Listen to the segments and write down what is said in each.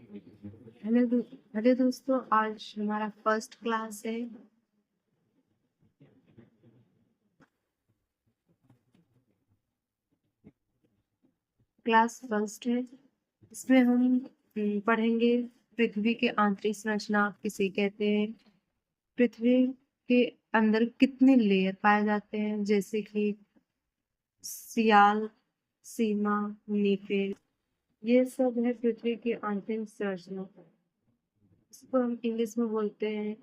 Hello hello दोस्तों, आज हमारा फर्स्ट क्लास है। क्लास फर्स्ट है। इसमें हम पढ़ेंगे पृथ्वी के आंतरिक संरचना किसे कहते हैं, पृथ्वी के अंदर कितने लेयर पाए जाते हैं, जैसे कि सियाल, सीमा, नीफेर। ये सब है पृथ्वी की आंतरिक संरचना। इसको हम इंग्लिश में बोलते हैं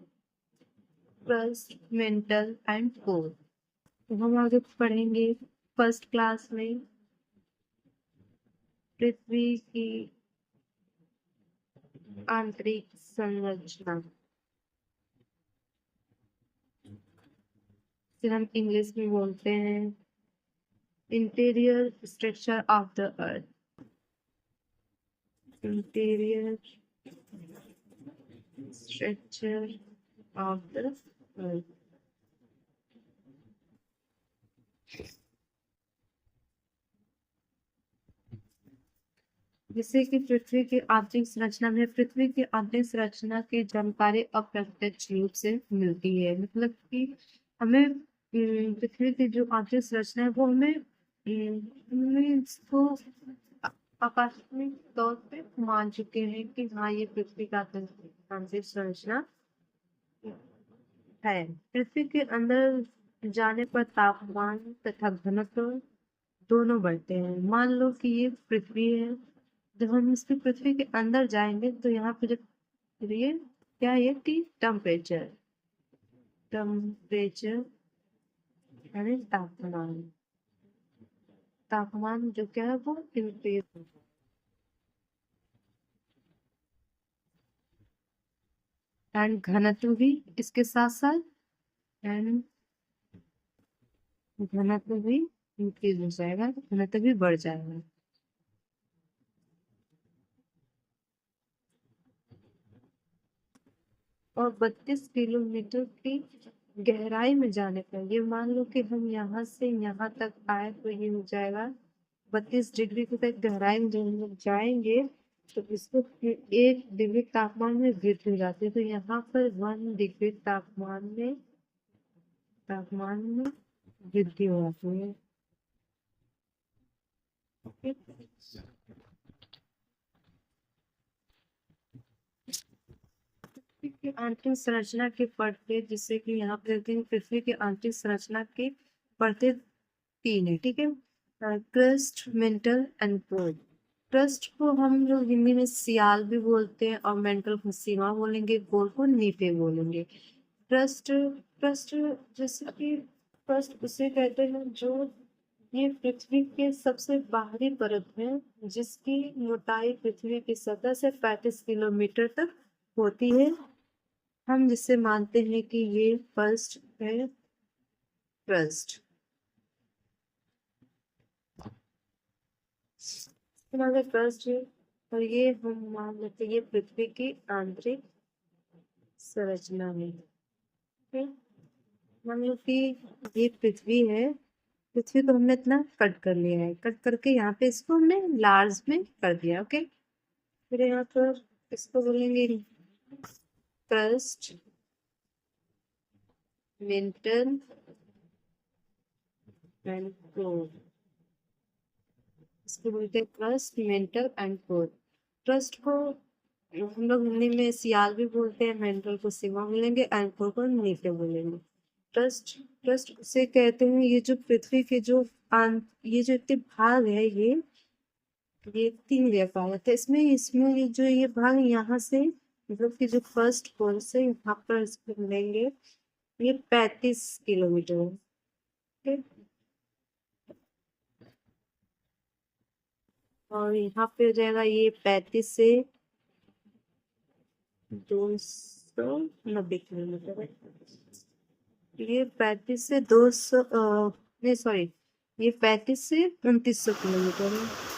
क्रस्ट, मेंटल एंड कोर। तो हम आगे पढ़ेंगे फर्स्ट क्लास में पृथ्वी की आंतरिक संरचना। फिर हम इंग्लिश में बोलते हैं interior structure of the earth. Interior structure of the earth. जैसे कि पृथ्वी की आंतरिक संरचना में पृथ्वी की आंतरिक संरचना की जानकारी अप्रत्यक्ष रूप से मिलती है। मतलब कि हमें पृथ्वी की जो आंतरिक संरचना है वो हमें इसको आकस्मिक तौर पे मान चुके हैं कि हाँ, ये पृथ्वी का आंतरिक संरचना है। पृथ्वी के अंदर जाने पर तापमान तथा घनत्व दोनों बढ़ते हैं। मान लो कि ये पृथ्वी है। जब हम इसकी पृथ्वी के अंदर जाएंगे तो यहाँ पे जब ये क्या है कि टेम्परेचर टेम्परेचर यानी तापमान तापमान जो क्या है वो इंक्रीज होगा। एंड घनत्व भी इसके साथ साथ एंड घनत्व भी इंक्रीज हो जाएगा, घनत्व भी बढ़ जाएगा। और 32 किलोमीटर की गहराई में जाने पर ये मान लो कि हम यहाँ से यहाँ तक आए तो ये हो जाएगा 32 डिग्री तक गहराई में जब हम जाएंगे तो इसको 1 डिग्री तापमान में वृद्धि हो जाती है। तो यहाँ पर 1 डिग्री तापमान में वृद्धि हो जाती है। ओके। की आंतरिक संरचना के परतें, जिससे कि यहाँ पे देखते हैं पृथ्वी की आंतरिक संरचना की परतें 3 है। ठीक है, crust, mental and core. Crust को हम लोग हिंदी में सियाल भी बोलते हैं और मेंटल को सीमा बोलेंगे, कोर को नीफे बोलेंगे। क्रस्ट क्रस्ट जैसे कि क्रस्ट उसे कहते हैं जो ये पृथ्वी के सबसे बाहरी परत है, जिसकी मोटाई पृथ्वी की सतह से 35 किलोमीटर तक होती है। हम जिसे मानते हैं कि ये फर्स्ट है क्रस्ट। हमारे क्रस्ट है और ये हम मान लेते हैं ये पृथ्वी की आंतरिक संरचना है। मान लो कि ये पृथ्वी है। पृथ्वी को हमने इतना कट कर लिया है, कट करके यहाँ पे इसको हमने लार्ज में कर दिया। ओके, फिर यहाँ पर इसको बोलेंगे क्रस्ट, मेंटल एंड कोर। इसको बोलते हैं crust, mental and core. Crust को हम लोग हिंदी में सियाल भी बोलते हैं, मेंटल को सीमा बोलेंगे, एंड कोर को नीफे बोलेंगे। क्रस्ट क्रस्ट उसे कहते हैं ये जो पृथ्वी के जो ये जो इतने भाग है, ये 3 लेयर पाया जाता है। इसमें इसमें ये भाग यहाँ से मतलब कि जो फर्स्ट कोर से यहाँ पर इसको मिलेंगे, ये 35 किलोमीटर है। ठीक? और यहाँ पे हो जाएगा ये 35 से 290 किलोमीटर है। ये 35 से 200 नहीं सॉरी, ये 35 से 2900 किलोमीटर है।